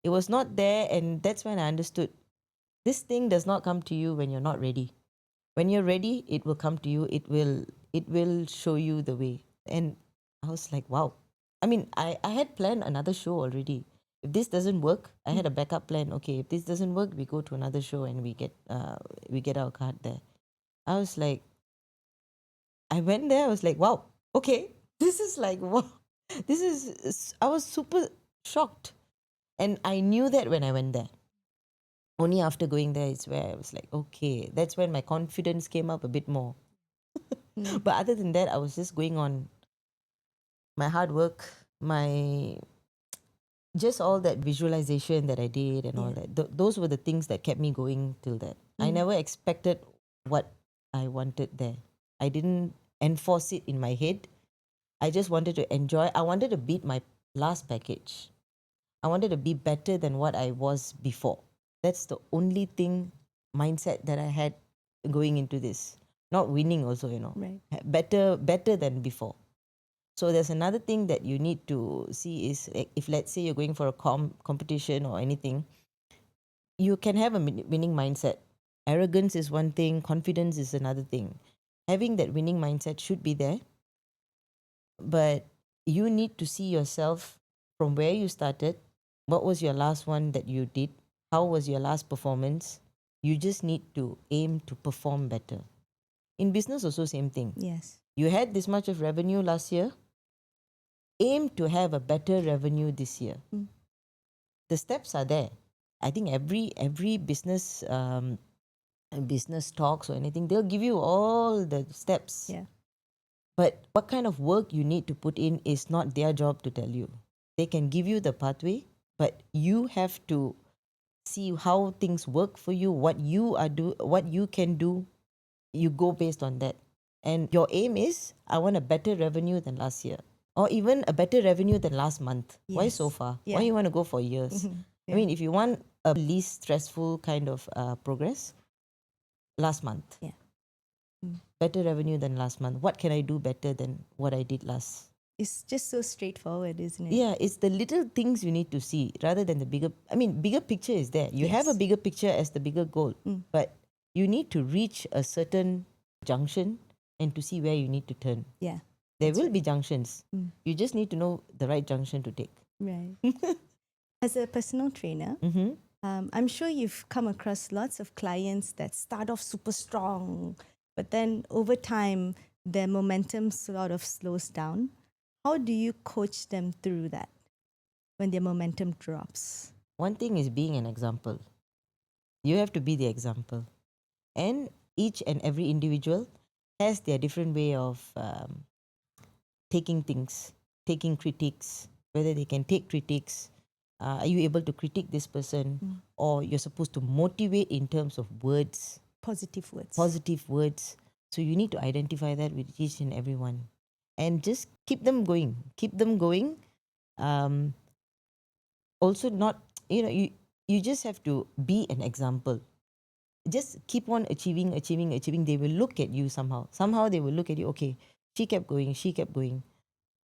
S2: It was not there, and that's when I understood this thing does not come to you when you're not ready. When you're ready, it will come to you. It will show you the way. And I was like, wow. I mean, I had planned another show already. If this doesn't work, I had a backup plan. Okay, if this doesn't work, we go to another show and we get our card there. I was like, I went there. I was like, wow, okay, this is like, wow, I was super shocked. And I knew that when I went there. Only after going there is where I was like, okay, that's when my confidence came up a bit more. But other than that, I was just going on my hard work, my just all that visualization that I did and all
S1: Yeah.
S2: that. Those were the things that kept me going till that. I never expected what I wanted there. I didn't enforce it in my head. I just wanted to enjoy. I wanted to beat my last package. I wanted to be better than what I was before. That's the only thing, mindset that I had going into this. Not winning also,
S1: Right.
S2: better than before. So there's another thing that you need to see is like if let's say you're going for a competition or anything, you can have a winning mindset. Arrogance is one thing, confidence is another thing. Having that winning mindset should be there, but you need to see yourself from where you started. What was your last one that you did? How was your last performance? You just need to aim to perform better. In business also same thing.
S1: Yes.
S2: You had this much of revenue last year, aim to have a better revenue this year. The steps are there. I think every business talks or anything, they'll give you all the steps.
S1: Yeah.
S2: But what kind of work you need to put in is not their job to tell you. They can give you the pathway, but you have to see how things work for you, what you can do. You go based on that. And your aim is, I want a better revenue than last year, or even a better revenue than last month. Why so
S1: Yes.
S2: far?
S1: Yeah.
S2: Why you want to go for years? I
S1: Yeah.
S2: mean, if you want a least stressful kind of progress, last month,
S1: Yeah.
S2: better revenue than last month. What can I do better than what I did last?
S1: It's just so straightforward, isn't it?
S2: Yeah, it's the little things you need to see rather than the bigger. I mean, bigger picture is there. You have a
S1: Yes.
S2: bigger picture as the bigger goal, but you need to reach a certain junction and to see where you need to turn.
S1: Yeah.
S2: There
S1: That's
S2: will
S1: right.
S2: be junctions. You just need to know the right junction to take.
S1: Right. As a personal trainer, I'm sure you've come across lots of clients that start off super strong, but then over time, their momentum sort of slows down. How do you coach them through that when their momentum drops?
S2: One thing is being an example. You have to be the example. And each and every individual has their different way of taking things, taking critiques, whether they can take critiques. Are you able to critique this person? Or you're supposed to motivate in terms of words,
S1: Positive words.
S2: positive words. So you need to identify that with each and every one. And just keep them going. Keep them going. Um, Also not, you just have to be an example. Just keep on achieving. They will look at you somehow they will look at you. Okay, she kept going.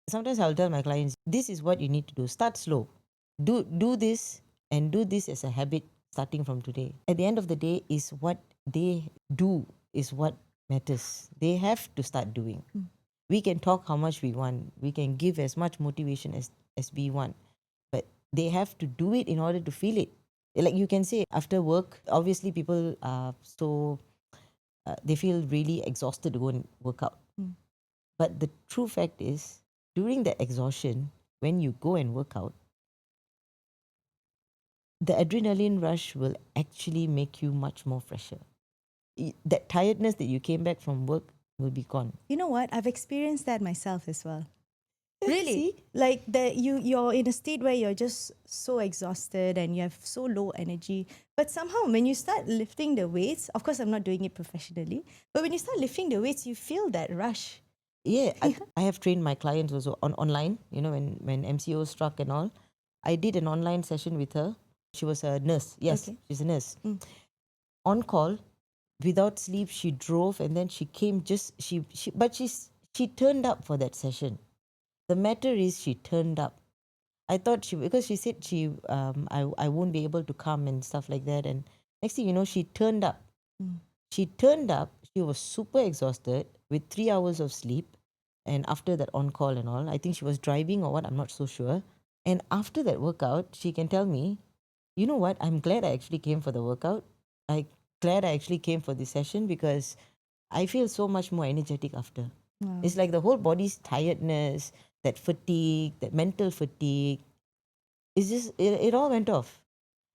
S2: Sometimes I'll tell my clients, this is what you need to do. Start slow. Do this, and do this as a habit starting from today. At the end of the day, is what they do is what matters. They have to start doing. We can talk how much we want. We can give as much motivation as we want. But they have to do it in order to feel it. Like you can say after work, obviously people are so, they feel really exhausted to go and work out. But the true fact is, during that exhaustion, when you go and work out, the adrenaline rush will actually make you much more fresher. That tiredness that you came back from work will be gone.
S1: You know what? I've experienced that myself as well. Really?
S2: See?
S1: Like that you're in a state where you're just so exhausted and you have so low energy. But somehow when you start lifting the weights, of course I'm not doing it professionally, but when you start lifting the weights, you feel that rush.
S2: Yeah, I have trained my clients also online, when MCO struck and all. I did an online session with her. She was a nurse. Yes,
S1: Okay.
S2: she's a nurse. On call, without sleep, she drove, and then she came just she turned up for that session. The matter is she turned up. I thought because she said I won't be able to come and stuff like that, and next thing you know, she turned up. She turned up. She was super exhausted with 3 hours of sleep, and after that on call and all, I think she was driving or what. I'm not so sure. And after that workout, she can tell me, you know what? I'm glad I actually came for the workout. I glad I actually came for this session because I feel so much more energetic after.
S1: Wow.
S2: It's like the whole body's tiredness, that fatigue, that mental fatigue. It all went off.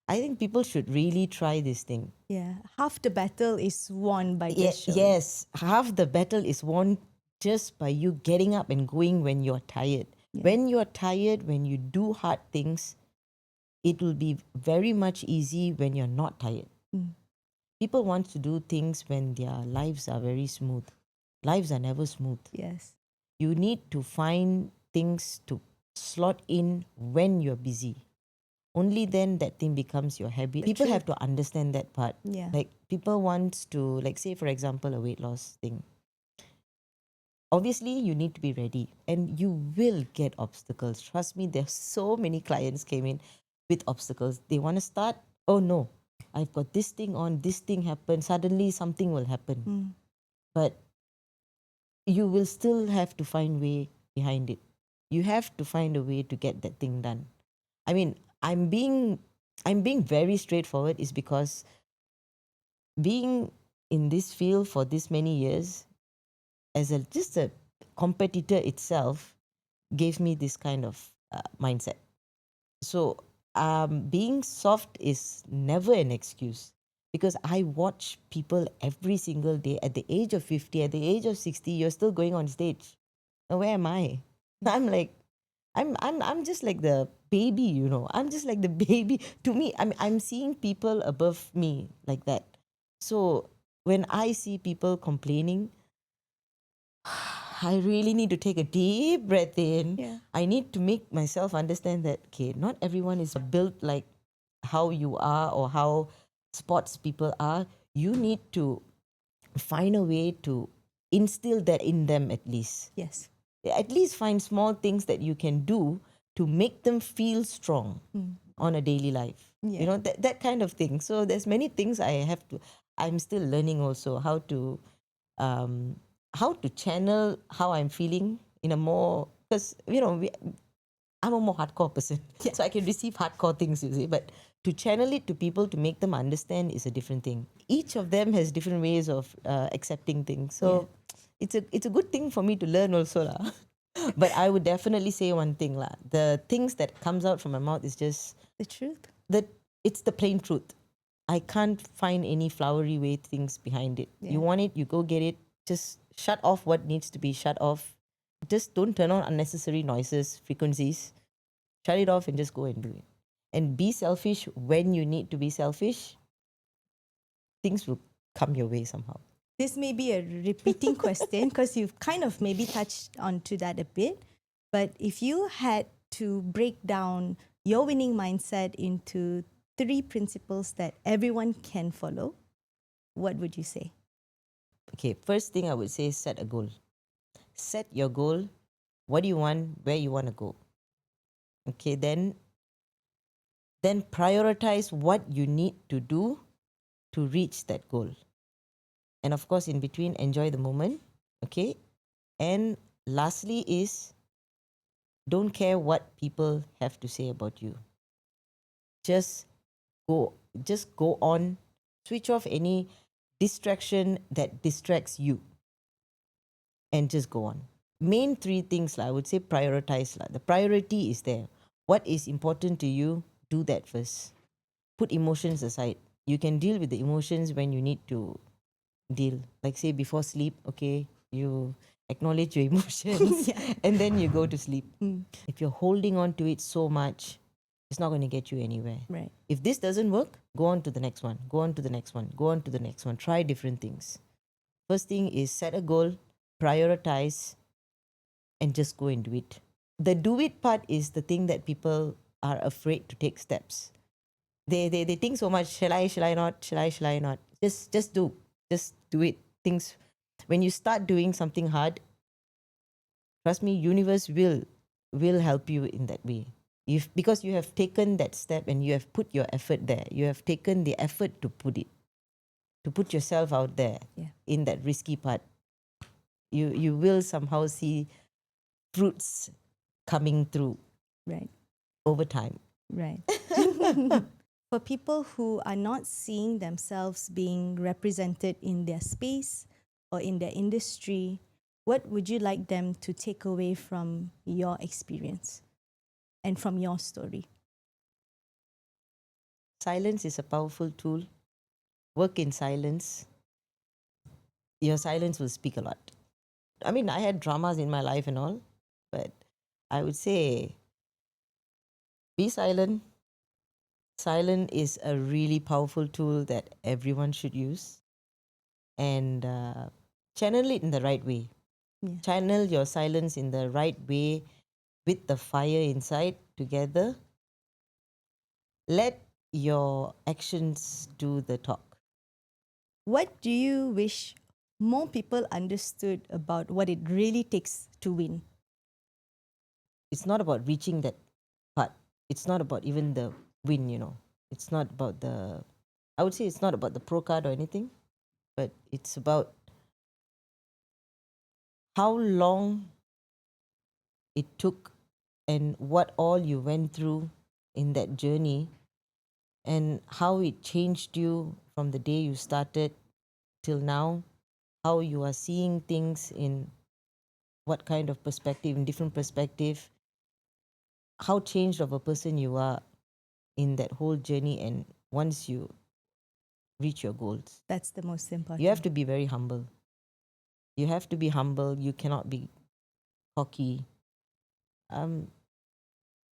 S2: I think people should really try this thing.
S1: Yeah. Half the battle is won by
S2: Yeah,
S1: just showing.
S2: yes, half the battle is won just by you getting up and going when you're tired. When you're tired, when you do hard things, it will be very much easy when you're not tired. People want to do things when their lives are very smooth. Lives are never smooth.
S1: Yes.
S2: You need to find things to slot in when you're busy. Only then that thing becomes your habit. People have to understand that part.
S1: Yeah.
S2: Like people want to, like say for example, a weight loss thing. Obviously, you need to be ready, and you will get obstacles. Trust me, there's so many clients came in with obstacles. They want to start. Oh no, I've got this thing on. This thing happened. Suddenly, something will happen. But you will still have to find way behind it. You have to find a way to get that thing done. I mean, I'm being very straightforward is because being in this field for this many years as just a competitor itself gave me this kind of mindset. So being soft is never an excuse because I watch people every single day at the age of 50, at the age of 60, you're still going on stage. Now, where am I? I'm like, I'm just like the baby. I'm just like the baby. To me, I'm seeing people above me like that. So when I see people complaining, I really need to take a deep breath in.
S1: Yeah.
S2: I need to make myself understand that, okay, not everyone is built like how you are or how sports people are. You need to find a way to instill that in them at least.
S1: Yes.
S2: At least find small things that you can do to make them feel strong on a daily life.
S1: Yeah.
S2: You know, that kind of thing. So there's many things I'm still learning also um, how to channel how I'm feeling in a more, because, I'm a more hardcore person.
S1: Yeah.
S2: So I can receive hardcore things, you see. But to channel it to people to make them understand is a different thing. Each of them has different ways of accepting things. So it's a good thing for me to learn also lah. But I would definitely say one thing lah. The things that comes out from my mouth is just
S1: The truth.
S2: that it's the plain truth. I can't find any flowery way things behind it.
S1: Yeah.
S2: You want it, you go get it. Just shut off what needs to be shut off. Just don't turn on unnecessary noises, frequencies. Shut it off and just go and do it. And be selfish when you need to be selfish. Things will come your way somehow.
S1: This may be a repeating question because you've kind of maybe touched onto that a bit. But if you had to break down your winning mindset into 3 principles that everyone can follow, what would you say?
S2: Okay, first thing I would say is set a goal. Set your goal. What do you want? Where you want to go? Okay, then prioritize what you need to do to reach that goal. And of course, in between, enjoy the moment. Okay. And lastly is don't care what people have to say about you. Just go on, switch off any distraction that distracts you and just go on. Main 3 things I would say prioritize lah. The priority is there. What is important to you, do that first. Put emotions aside. You can deal with the emotions when you need to deal. Like say before sleep, okay, you acknowledge your emotions and then you go to sleep. If you're holding on to it so much, it's not going to get you anywhere.
S1: Right.
S2: If this doesn't work, go on to the next one. Go on to the next one. Go on to the next one. Try different things. First thing is set a goal, prioritize, and just go and do it. The do it part is the thing that people are afraid to take steps. They think so much, shall I not? Just do. Just do it. Things when you start doing something hard, trust me, universe will help you in that way. Because you have taken that step and you have put your effort there. You have taken the effort to put yourself out there in that risky part. You will somehow see fruits coming through
S1: Right.
S2: over time.
S1: Right. For people who are not seeing themselves being represented in their space or in their industry, what would you like them to take away from your experience and from your story?
S2: Silence is a powerful tool. Work in silence. Your silence will speak a lot. I mean, I had dramas in my life and all, but I would say be silent. Silent is a really powerful tool that everyone should use, and channel it in the right way.
S1: Yeah.
S2: Channel your silence in the right way with the fire inside together. Let your actions do the talk.
S1: What do you wish more people understood about what it really takes to win?
S2: It's not about reaching that part. It's not about even the win, It's not about I would say it's not about the pro card or anything, but it's about how long it took and what all you went through in that journey and how it changed you from the day you started till now, how you are seeing things in what kind of perspective, in different perspective, how changed of a person you are in that whole journey and once you reach your goals.
S1: That's the most important.
S2: You have to be very humble. You have to be humble. You cannot be cocky. That's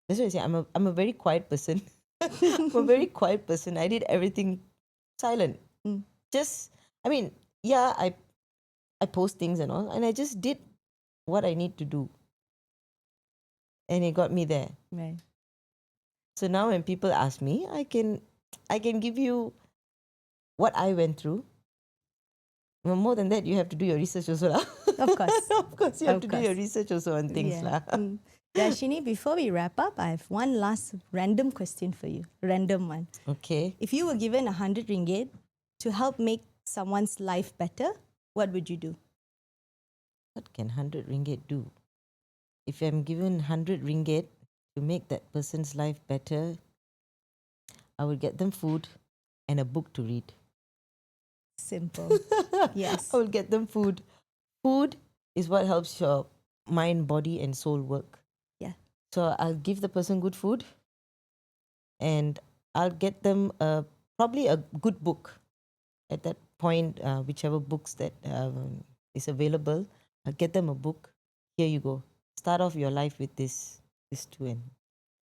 S2: what I say. I'm a very quiet person. I'm a very quiet person. I did everything silent. Just, I mean, yeah, I post things and all, and I just did what I need to do. And it got me there.
S1: Right.
S2: So now when people ask me, I can give you what I went through. Well, more than that, you have to do your research also. Lah.
S1: Of course.
S2: Of course, you have
S1: Of
S2: to do your
S1: course.
S2: research also on things.
S1: Yeah.
S2: Lah.
S1: Darshini, before we wrap up, I have one last random question for you. Random one.
S2: Okay.
S1: If you were given 100 ringgit to help make someone's life better, what would you do?
S2: What can 100 ringgit do? If I'm given 100 ringgit to make that person's life better, I will get them food and a book to read.
S1: Simple. Yes.
S2: I will get them food. Food is what helps your mind, body, and soul work.
S1: Yeah.
S2: So I'll give the person good food, and I'll get them probably a good book. At that point, whichever books that is available, I'll get them a book. Here you go. Start off your life with this two, and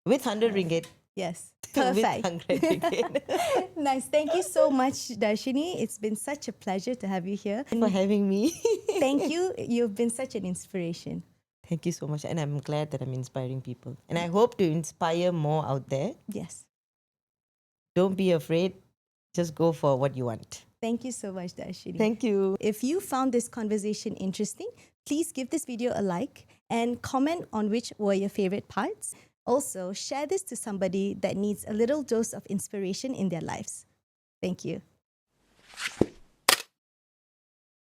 S2: with 100 ringgit.
S1: Yes.
S2: With
S1: Perfect.
S2: 100 ringgit.
S1: Nice. Thank you so much, Darshini. It's been such a pleasure to have you here.
S2: For having me.
S1: Thank you. You've been such an inspiration.
S2: Thank you so much. And I'm glad that I'm inspiring people. And I hope to inspire more out there.
S1: Yes.
S2: Don't be afraid. Just go for what you want.
S1: Thank you so much, Darshini.
S2: Thank you.
S1: If you found this conversation interesting, please give this video a like and comment on which were your favorite parts. Also, share this to somebody that needs a little dose of inspiration in their lives. Thank you.